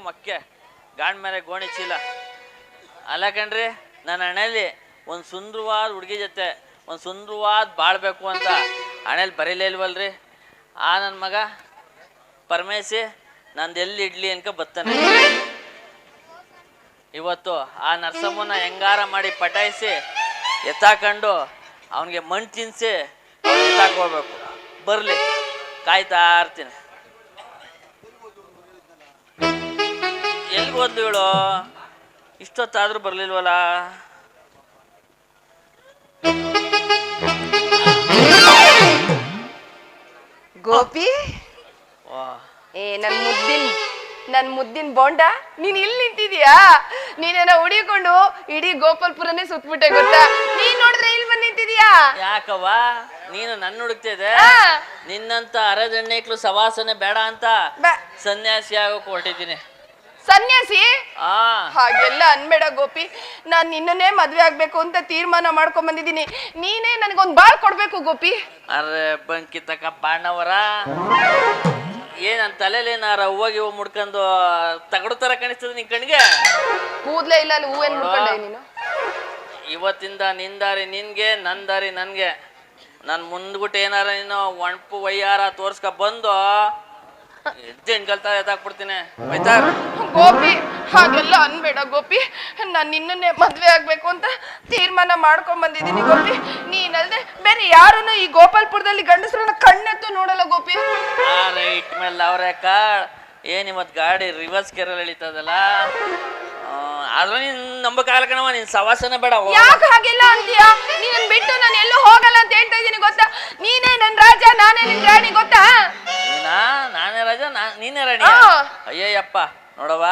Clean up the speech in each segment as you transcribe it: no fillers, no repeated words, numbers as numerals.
ಮೊಕ್ಕೆ ಗಾಂಡ್ ಮೇಲೆ ಗೋಣಿ ಚೀಲ. ಅಲ್ಲ ಕಣ್ರಿ, ನನ್ನ ಹಣೆಯಲ್ಲಿ ಒಂದು ಸುಂದರವಾದ ಹುಡುಗಿ ಜೊತೆ ಒಂದು ಸುಂದರವಾದ ಬಾಳ್ಬೇಕು ಅಂತ ಹಣೆಯಲ್ಲಿ ಬರೀಲೇ ಇಲ್ವಲ್ರಿ. ಆ ನನ್ನ ಮಗ ಪರಮೇಶಿ ನಂದು ಎಲ್ಲಿ ಇಡ್ಲಿ ಅನ್ಕ ಬರ್ತಾನೆ. ಇವತ್ತು ಆ ನರಸಮ್ಮನ ಹೆಂಗಾರ ಮಾಡಿ ಪಟಾಯಿಸಿ ಎತ್ತಾಕೊಂಡು ಅವನಿಗೆ ಮಣ್ಣು ತಿನ್ನಿಸಿ ಎತ್ತಾಕೊಳ್ಬೇಕು. ಬರಲಿ, ಕಾಯ್ತಾ ಇರ್ತೀನಿ. ಎಲ್ಲಿಗೆ ಹೋದ್ಲು ಇವಳು? ಇಷ್ಟೊತ್ತಾದ್ರೂ ಬರ್ಲಿಲ್ವಲ್ಲ. ಗೋಪಿ, ಏ ನನ್ ಮುದ್ದಿನ ಬೋಂಡ, ನೀನ್ ಇಲ್ಲಿ ನಿಂತಿದ್ಯಾ? ನೀನೇನ ಹುಡಿಕೊಂಡು ಇಡೀ ಗೋಪಾಲ್ಪುರನೇ ಸುತ್ಬಿಟ್ಟೆ ಗೊತ್ತಾ? ನೀನ್ ನೋಡಿದ್ರೆ ಇಲ್ಲಿ ಬಂದ್ ನಿಂತಿದ್ಯಾ? ಯಾಕವ್ವ ನೀನು ನನ್ನ ಹುಡುಕ್ತಿದೆ? ನಿನ್ನಂತ ಅರೆದಣ್ಣೆಕ್ಳು ಸವಾಸನೆ ಬೇಡ ಅಂತ ಸನ್ಯಾಸಿ ಆಗೋಕ್ ಹೊರಟಿದ್ದೀನಿ. ಸನ್ಯಾಸಿ? ಹಾಗೆಲ್ಲ ಅನ್ಬೇಡ ಗೋಪಿ. ನಾನ್ ನಿನ್ನನ್ನೇ ಮದ್ವೆ ಆಗ್ಬೇಕು ಅಂತ ತೀರ್ಮಾನ ಮಾಡ್ಕೊಂಡ್ ಬಂದಿದ್ದೀನಿ. ನೀನೇ ನನ್ಗೊಂದ್ ಬಾಳ್ ಕೊಡ್ಬೇಕು ಗೋಪಿ. ಅರೆ ಬಂಕಿತಕ್ಕ ಬಾಣವರ, ಏನ್ ತಲೆಲೇನಾರ ಹೂವಾಗಿ ಹೂ ಮುಡ್ಕೊಂಡು ತಗಡು ತರ ಕಾಣಿಸ್ತದೆ ನಿನ್ ಕಣ್ಗೆ? ಕೂದ್ಲೇ ಇಲ್ಲ ಅಲ್ಲಿ ಹೂವೇನ್ ಮುಡ್ಕೊಂಡೆ ನೀನು? ಇವತ್ತಿಂದ ನಿನ್ ದಾರಿ ನಿನ್ಗೆ, ನನ್ ದಾರಿ ನನ್ಗೆ. ನನ್ ಮುಂದ್ಬಿಟ್ಟು ಏನಾರ ನೀನು ಒಣಪು ವಯ್ಯಾರ ತೋರ್ಸ್ಕ ಬಂದು ಎದ್ದೆಣ್ಕಲ್ತಾ ಎತ್ತಾಕ್ಬಿಡ್ತೀನಿ. ಗೋಪಿ ಹಾಗೆಲ್ಲ ಅನ್ಬೇಡ ಗೋಪಿ. ನಾನ್ ನಿನ್ನನ್ನೇ ಮದ್ವೆ ಆಗ್ಬೇಕು ಅಂತ ತೀರ್ಮಾನ ಮಾಡ್ಕೊಂಡ್ ಬಂದಿದ್ದೀನಿ ಗೋಪಿ. ನೀನಲ್ದೆ ಬೇರೆ ಯಾರನ್ನು ಈ ಗೋಪಾಲ್ಪುರದಲ್ಲಿ ಗಂಡಸರನ್ನ ಕಣ್ಣೆತ್ತು ನೋಡಲ್ಲ ಗೋಪಿ. ರೈಟ್ ಮೇಲೆ ಅವ್ರೇಕ ಏನ್ ಇವತ್ ಗಾಡಿ ರಿವರ್ಸ್ ಕೇರಲ್ ಎಳಿತದಲ್ಲ. ಆದ್ರೆ ನೀನ್ ನಂಬಕ್ಕಾಗಲ್ಲ ಕಣವ, ನೀನ್ ಸವಾಸನ ಬೇಡ. ಯಾಕೆ ಹಾಗೆಲ್ಲ ಅಂತೀಯ? ನೀನ್ ಬಿಟ್ಟು ನಾನು ಎಲ್ಲೂ ಹೋಗಲ್ಲ ಅಂತ ಹೇಳ್ತಾ ಇದ್ದೀನಿ ಗೊತ್ತಾ? ನೀನೇ ನನ್ ರಾಜ, ನಾನೇ ನಿನ್ ರಾಣಿ ಗೊತ್ತಾ? ನಾನೇ ರಾಜ, ನೀನೇ ರಾಣಿ? ಅಯ್ಯಯ್ಯಪ್ಪ ನೋಡವ,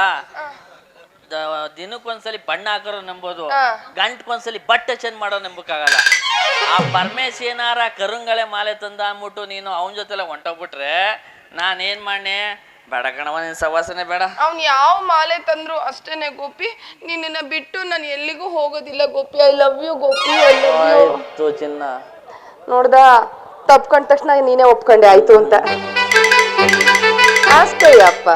ದಿನಕ್ಕೊಂದ್ಸಲಿ ಬಣ್ಣ ಹಾಕೋರು ನಂಬೋದು, ಗಂಟಕ್ಕೊಂದ್ಸಲಿ ಬಟ್ಟೆ ಚೇಂಜ್ ಮಾಡೋ ನಂಬಕ್ಕಾಗಲ್ಲ. ಆ ಪರಮೇಶ್ ಏನಾರ ಕರುಂಗಳೆ ಮಾಲೆ ತಂದ ಅಂದ್ಬಿಟ್ಟು ನೀನು ಅವನ ಜೊತೆಲ್ಲ ಹೊಂಟೋಗ್ಬಿಟ್ರೆ ನಾನೇನ್ ಮಾಡಿ? ಬೇಡ ಕಣವ, ನಿನ್ ಸವಾಸನೆ ಬೇಡ. ಅವ್ನು ಯಾವ ಮಾಲೆ ತಂದ್ರು ಅಷ್ಟೇನೆ ಗೋಪಿ. ನಿನ್ನ ಬಿಟ್ಟು ನಾನು ಎಲ್ಲಿಗೂ ಹೋಗೋದಿಲ್ಲ Gopi. I love you Gopi, I love you. ಚಿನ್ನ ನೋಡ್ದ, ತಪ್ಕೊಂಡ ತಕ್ಷಣ ನೀನೇ ಒಪ್ಕೊಂಡೆ ಆಯ್ತು ಅಂತ ಅಷ್ಟೇ ಅಪ್ಪ.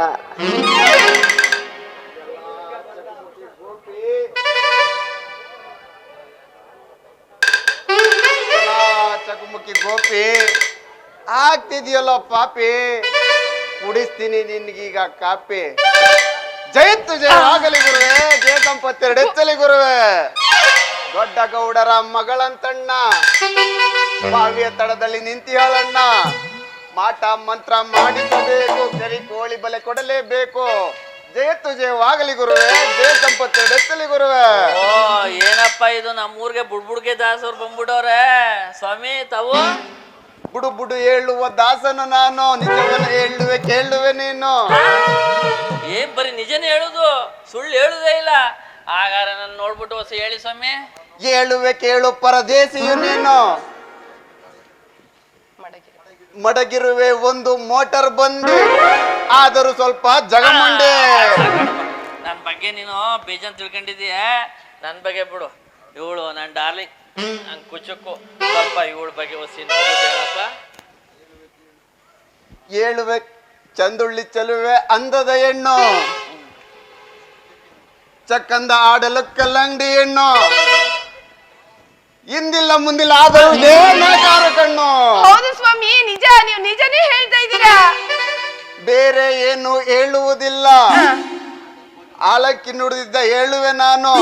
ಚಕಮಕಿ ಗೋಪಿ ಆಗ್ತಿದ್ಯಲ್ಲ ಪಾಪಿ, ಕುಡಿಸ್ತೀನಿ ನಿನ್ಗೀಗ ಕಾಪಿ. ಜಯತ್ತು ಜಯ ಆಗಲಿ ಗುರುವೆ, ಜಯ ಸಂಪತ್ತೆರಡೆಚ್ಚಲಿ ಗುರುವೆ. ದೊಡ್ಡ ಗೌಡರ ಮಗಳಂತಣ್ಣ, ಬಾವಿಯ ತಡದಲ್ಲಿ ನಿಂತಿಯಾಳಣ್ಣ. ಮಾಟ ಮಂತ್ರ ಮಾಡಿಸಬೇಕು, ಕರಿ ಕೋಳಿ ಬಲೆ ಕೊಡಲೇಬೇಕು. ಜಯತ್ತು ಜಯವಾಗಲಿ ಗುರುವೆ, ಜಯ ಸಂಪತ್ತೆರಡೆಚ್ಚಲಿ ಗುರುವೆ. ಓ ಏನಪ್ಪ ಇದು, ನಮ್ಮೂರ್ಗೆ ಬುಡ್ಬುಡ್ಗೆ ದಾಸವ್ರು ಬಂದ್ಬಿಡವ್ರೆ. ಸ್ವಾಮಿ ತಾವು ಬುಡು ಬುಡು ಹೇಳುವ ದಾಸನು ನಾನು, ನಿಜವನ್ನ ಹೇಳುವೆ ಕೇಳುವೆ ನೀನು. ಏನ್ ಬರೀ ನಿಜನೇ ಹೇಳುದು, ಸುಳ್ಳು ಹೇಳುದೇ ಇಲ್ಲ? ಹಾಗಾದ್ರೆ ನನ್ನ ನೋಡ್ಬಿಟ್ಟು ಹೊಸ ಹೇಳಿ ಸ್ವಾಮಿ. ಹೇಳುವೆ ಕೇಳು ಪರದೇಶಿಯು ನೀನು. ಮಡಗಿರುವೆ ಒಂದು ಮೋಟಾರ್ ಬಂದು, ಆದರೂ ಸ್ವಲ್ಪ ಜಗಮಂಡೆ. ನನ್ನ ಬಗ್ಗೆ ನೀನು ಬೇಜಾನ್ ತಿಳ್ಕೊಂಡಿದೀಯ, ನನ್ನ ಬಗ್ಗೆ ಬಿಡು. ಇವಳು ನನ್ನ ಡಾರ್ಲಿಂಗ್, ನಂಗೆ ಕುಚಕ್ಕು. ಸ್ವಲ್ಪ ಇವಳ ಬಗ್ಗೆ ಹೊಸಿ ಹೇಳಪ್ಪ. ಹೇಳುವೆ ಚಂದುಳ್ಳಿ ಚಲುವೆ ಅಂದದ ಹೆಣ್ಣು, ಚಕ್ಕಂದ ಆಡಲು ಕಲ್ಲಂಗಡಿ ಹೆಣ್ಣು. ಹಿಂದಿಲ್ಲ ಮುಂದಿಲ್ಲ ಆದರೂ ನೇಕಾರ ಕಣ್ಣು. ಹೌದು ಸ್ವಾಮಿ, ನಿಜ, ನೀವು ನಿಜನೇ ಹೇಳ್ತಾ ಇದ್ದೀರಾ. ಬೇರೆ ಏನು ಹೇಳುವುದಿಲ್ಲ, ಆಲಕ್ಕಿ ನುಡಿದಿದ್ದ ಹೇಳುವೆ ನಾನು.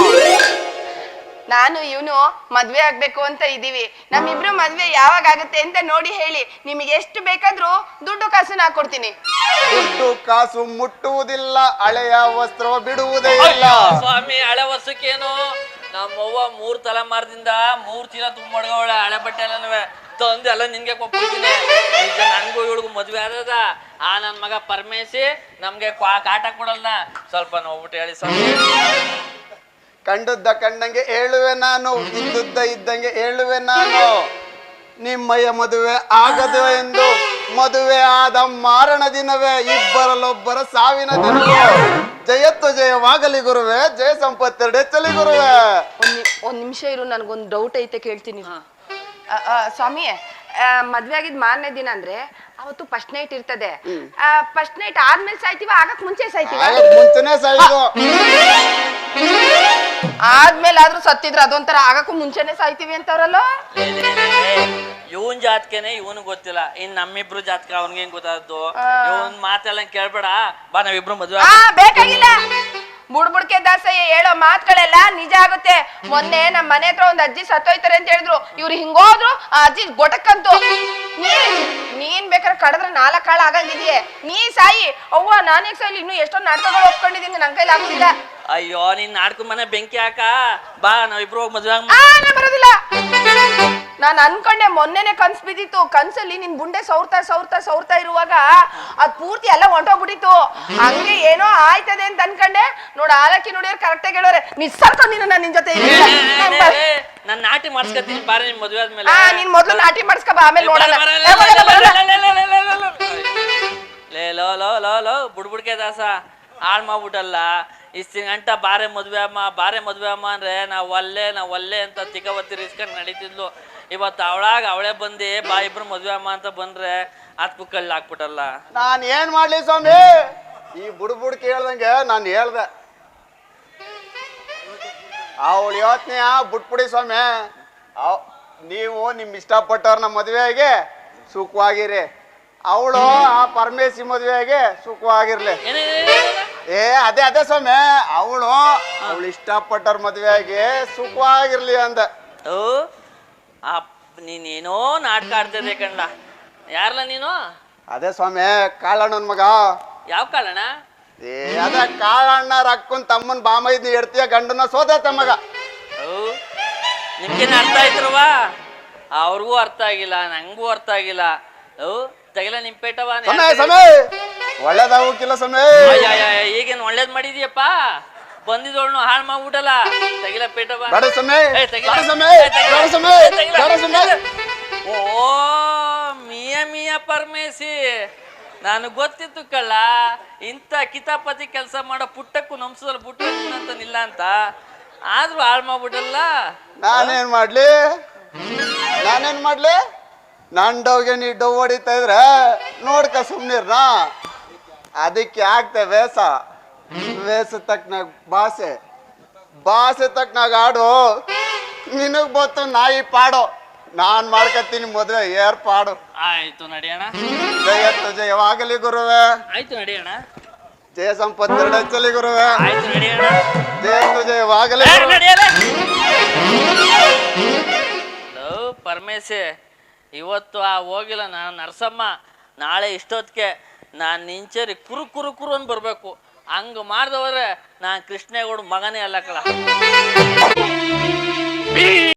ನಾನು ಇವನು ಮದ್ವೆ ಆಗ್ಬೇಕು ಅಂತ ಇದೀವಿ. ನಮ್ಮಿಬ್ರು ಮದ್ವೆ ಯಾವಾಗ ಆಗುತ್ತೆ ಅಂತ ನೋಡಿ ಹೇಳಿ. ನಿಮಗೆ ಎಷ್ಟು ಬೇಕಾದ್ರೂ ದುಡ್ಡು ಕಾಸು ನಾ ಕೊಡ್ತೀನಿ. ದುಡ್ಡು ಕಾಸು ಮುಟ್ಟುವುದಿಲ್ಲ, ಹಳೆಯ ವಸ್ತ್ರ ಬಿಡುವುದೇ ಇಲ್ಲ. ಸ್ವಾಮಿ ಹಳೆ ವಸ್ತುಕ್ಕೇನು? ನಮ್ಮವ್ವ 3 ತಲೆಮಾರದಿಂದ 3 ಚೀಲ ತುಂಬಡ್ಗವಳೆ ಹಳೆ ಬಟ್ಟೆ ಎಲ್ಲನೂ ತಂದು ಎಲ್ಲ ನಿನ್ಗೆ ಕೊಟ್ಬಿಡ್ತೀನಿ. ಈಗ ನನ್ಗೂ ಇವಳಿಗೂ ಮದ್ವೆ ಆದದ. ಆ ನನ್ನ ಮಗ ಪರಮೇಶಿ ನಮ್ಗೆ ಕಾಟ ಕೊಡಲ್ಲ. ಸ್ವಲ್ಪ ನೋಡ್ಬಿಟ್ಟು ಹೇಳಿ ಸ್ವಾಮಿ. ಕಂಡುದ್ದ ಕಂಡಂಗೆ ಹೇಳುವೆ ನಾನು, ಇದ್ದುದ್ದ ಇದ್ದಂಗೆ ಹೇಳುವೆ ನಾನು. ನಿಮ್ಮಯ್ಯ ಮದುವೆ ಆಗದು ಎಂದು ಮದುವೆ ಆದ ಮಾರಣ ದಿನವೇ ಇಬ್ಬರಲ್ಲೊಬ್ಬರ ಸಾವಿನ ದಿನವೇ. ಜಯತ್ತು ಜಯವಾಗಲಿ ಗುರುವೆ, ಜಯ ಸಂಪತ್ತೆರಡೆಚ್ಚಲಿ ಗುರುವೆ. ಒಂದ್ ನಿಮಿಷ ಇರು, ನನ್ಗೊಂದು ಡೌಟ್ ಐತೆ ಕೇಳ್ತೀನಿ. ಸ್ವಾಮಿ ಮದ್ವೆ ಆಗಿದ್ ಮಾರನೇ ದಿನ ಅಂದ್ರೆ ಅವತ್ತು ಫಸ್ಟ್ ನೈಟ್ ಇರ್ತದೆ. ಫಸ್ಟ್ ನೈಟ್ ಆದ್ಮೇಲೆ ಸಾಯ್ತೀವ ಆಗಕ್ ಮುಂಚೆ ಸಾಯ್ತೀವ? ಮುಂಚೆನೆ ಸಾಯ್ತು. ಆದ್ಮೇಲೆ ಆದ್ರೂ ಸತ್ತಿದ್ರ ಅದೊಂಥರ ಆಗಕ್ಕೂ ಮುಂಚೆನೆ ಸಾಯ್ತೀವಿ ಅಂತವ್ರಲ್ಲ. ಇವನ್ ಜಾತಕನೇ ಇವನ್ ಗೊತ್ತಿಲ್ಲ, ಇನ್ ನಮ್ಮಿಬ್ರು ಜಾತಕ ಅವನ್ಗೆ ಹೆಂಗ್ ಗೊತ್ತಾದ್ದು? ಇವನ್ ಮಾತೆಲ್ಲ ಕೇಳ್ಬೇಡ, ಬಾ ನಾವಿಬ್ರು ಮದ್ವೆ. ಬೇಕಾಗಿಲ್ಲ, ಬುಡ್ಬುಡ್ಕೆ ದಾಸಯ್ಯ ಹೇಳೋ ಮಾತುಗಳೆಲ್ಲ ನಿಜ ಆಗುತ್ತೆ. ಮೊನ್ನೆ ನಮ್ ಮನೆ ಹತ್ರ ಒಂದ್ ಅಜ್ಜಿ ಸತ್ತೋಯ್ತಾರೆ ಅಂತ ಹೇಳಿದ್ರು, ಇವ್ರು ಹಿಂಗೋದ್ರು ಆ ಅಜ್ಜಿ ಗೊಟಕ್ಕಂತು. ನೀನ್ ಬೇಕಾದ್ರೆ ಕಡದ್ರೆ 4 ಕಾಳ ಆಗಂಗಿದ್ಯೆ, ನೀ ಸಾಯಿ ಅವ್ವ ನಾನೇ ಸಾಯ್ಲಿ. ಇನ್ನು ಎಷ್ಟೋ ನಾಟಕಗಳು ಒಪ್ಕೊಂಡಿದೀನಿ, ನನ್ ಕೈಲಿ ಆಗುದಿಲ್ಲ. ಅಯ್ಯೋ ನೀನ್ ನಾಟಕ ಮನೆ ಬೆಂಕಿ ಹಾಕ, ಬಾ ನಾವಿಬ್ರು ಹೋಗಿ ಮದ್ವೆ. ನಾ ಬರೋದಿಲ್ಲ. ನಾನ್ ಅನ್ಕೊಂಡೆ ಮೊನ್ನೆನೆ ಕನ್ಸ್ ಬಿದ್ದಿತ್ತು. ಕನ್ಸಲ್ಲಿ ನಿನ್ ಬುಂಡೆ ಸೌರ್ತಾ ಇರುವಾಗ ಅದ್ ಪೂರ್ತಿ ಎಲ್ಲ ಹೊಂಟೋಗ್ಬಿಟ್ಟಿತ್ತು. ಹಂಗೆ ಏನೋ ಆಯ್ತದೆ ಅಂತ ಅನ್ಕೊಂಡೆ. ನೋಡ ಆಲಕ್ಕಿ ನೋಡಿದ್ರೆ ಕರೆಕ್ಟ್ ಆಗಿ ಹೇಳೋರೆ, ನಿನ್ ನಿನ್ ಜೊತೆ ನಾನ್ ನಾಟಿ ಮಾಡ್ಸ್ಕತ್ತೀನಿ, ಬಾರಿ ನಿಮ್ ಮದ್ವೆ ಆದ್ಮೇಲೆ. ನೀನ್ ಮೊದ್ಲು ನಾಟಿ ಮಾಡ್ಸ್ಕ ಬಾ, ಆಮೇಲೆ ನೋಡೋಣ. ಲೋ ಬುಡ್ಬುಡ್ಕೆ ದಾಸ ಹಾಳ್ ಮಾಡ್ಬಿಟ್ಟಲ್ಲ. ಇಷ್ಟಿನ ಗಂಟ ಬಾರೆ ಮದ್ವೆ ಅಮ್ಮ ಅಂದ್ರೆ ನಾವ್ ಒಲ್ಲೆ ಅಂತ ತಿಕ್ಕವತ್ತಿ ಇಸ್ಕೊಂಡ್ ನಡೀತಿದ್ಲು. ಇವತ್ತು ಅವಳೇ ಬಂದಿ ಬಾ ಇಬ್ರು ಮದ್ವೆ ಅಮ್ಮ ಅಂತ ಬಂದ್ರೆ ಅದ್ಕು ಕಳ್ಳ ಹಾಕ್ಬಿಟ್ಟಲ್ಲ. ನಾನ್ ಏನ್ ಮಾಡ್ಲಿ ಸ್ವಾಮಿ? ಈ ಬುಡ್ ಕೇಳ್ದಂಗೆ ನಾನು ಹೇಳ್ದೆ, ಅವಳು ಯೋಚನೆ ಬಿಟ್ಬಿಡಿ ಸ್ವಾಮಿ. ನೀವು ನಿಮ್ ಇಷ್ಟಪಟ್ಟವ್ರನ್ನ ಮದ್ವೆಗೆ ಸುಖವಾಗಿರಿ, ಅವಳು ಆ ಪರಮೇಶಿ ಮದ್ವೆಗೆ ಸುಖವಾಗಿರ್ಲಿ. ಅದೇ ಸ್ವಾಮಿ, ಅವಳು ಇಷ್ಟಪಟ್ಟವ್ರ ಮದ್ವೆಗೆ ಸುಖವಾಗಿರ್ಲಿ ಅಂದ. ನೀನೇನೋ ನಾಟಕ ಆಡ್ತಿದ್ದೆ ಕಣ್ಣ. ಯಾರಲ್ಲ ನೀನು? ಅದೇ ಸ್ವಾಮಿ, ಕಾಳಣ್ಣನ ಮಗ. ಯಾವ ಕಾಳಣ್ಣ? ಅದೇ ಕಾಳಣ್ಣ ರಕ್ಕನ್ ತಮ್ಮನ್ ಬಾಮೈದ್ನಿ ಎಡ್ತೀಯ ಗಂಡನ ಸೋದತ್ತ ಮಗ. ನಿಮ್ಗೇನು ಅರ್ಥ ಆಯ್ತ್ರವಾ? ಅವ್ರಿಗೂ ಅರ್ಥ ಆಗಿಲ್ಲ, ನಂಗೂ ಅರ್ಥ ಆಗಿಲ್ಲ. ತೆಗಿಲ ನಿಂಪೇಟವ. ಒಳ್ಳೇದಾಗಿಲ್ಲ ಸಮಯ. ಈಗೇನು ಒಳ್ಳೇದ್ ಮಾಡಿದ್ಯಪ್ಪ, ಬಂದಿದ್ದೋಳ್ನು ಹಾಳು ಮಾಡ್ಬಿಟ್ಟಲ್ಲ. ತೆಗಿಲ ಪೇಟವ. ಓ ಮಿಯ ಪರಮೇಶಿ, ನನಗೆ ಗೊತ್ತಿತ್ತು ಕಳ್ಳ, ಇಂಥ ಕಿತಾಪತಿ ಕೆಲಸ ಮಾಡೋ ಪುಟ್ಟಕ್ಕೂ ನಮ್ಸದಲ್ಲಿ ಬುಟ್ಟ ನಿಲ್ಲ ಅಂತ. ಆದ್ರೂ ಹಾಳು ಮಾಡ್ಬಿಟ್ಟಲ್ಲ. ನಾನೇನ್ ಮಾಡ್ಲಿ? ನನ್ ಡವ್ಗೆ ನೀ ಡವ್ ಹೊಡಿತಾ ಇದ್ರೆ ನೋಡ್ಕ ಸುಮ್ನಿರ್ನ. ಅದಕ್ಕೆ ಆಗ್ತೆ ವೇಸ ತಕ್ನಾಗ ಭಾಷೆ ತಕ್ನಾಗ ಆಡು. ನಿನಗ್ ಗೊತ್ತು ನಾಯಿ ಪಾಡು, ನಾನ್ ಮಾಡ್ಕತ್ತೀನಿ ಮದ್ವೆ ಏರ್ಪಾಡು. ಆಯ್ತು ನಡಿಯೋಣ. ಜಯತ್ತು ಜಯವಾಗಲಿ ಗುರುವೆ. ಆಯ್ತು ನಡಿಯೋಣ. ಜಯ ಸಂಪತ್ತು ಹೆಚ್ಚಲಿ ಗುರುವೆ. ಆಯ್ತು ನಡಿಯೋಣ. ಜಯತ್ತು ಜಯವಾಗಲಿ. ಪರಮೇಶಿ, ಇವತ್ತು ಹೋಗಿಲ್ಲ ನಾನು ನರಸಮ್ಮ. ನಾಳೆ ಇಷ್ಟೊತ್ತಿಗೆ ನಾನು ನಿಂಚೇರಿ ಕುರು ಅಂತ ಬರ್ಬೇಕು. ಹಂಗ ಮಾಡ್ದವ್ರೆ ನಾನು ಕೃಷ್ಣೇಗೌಡ ಮಗನೇ ಅಲ್ಲ ಕಳ.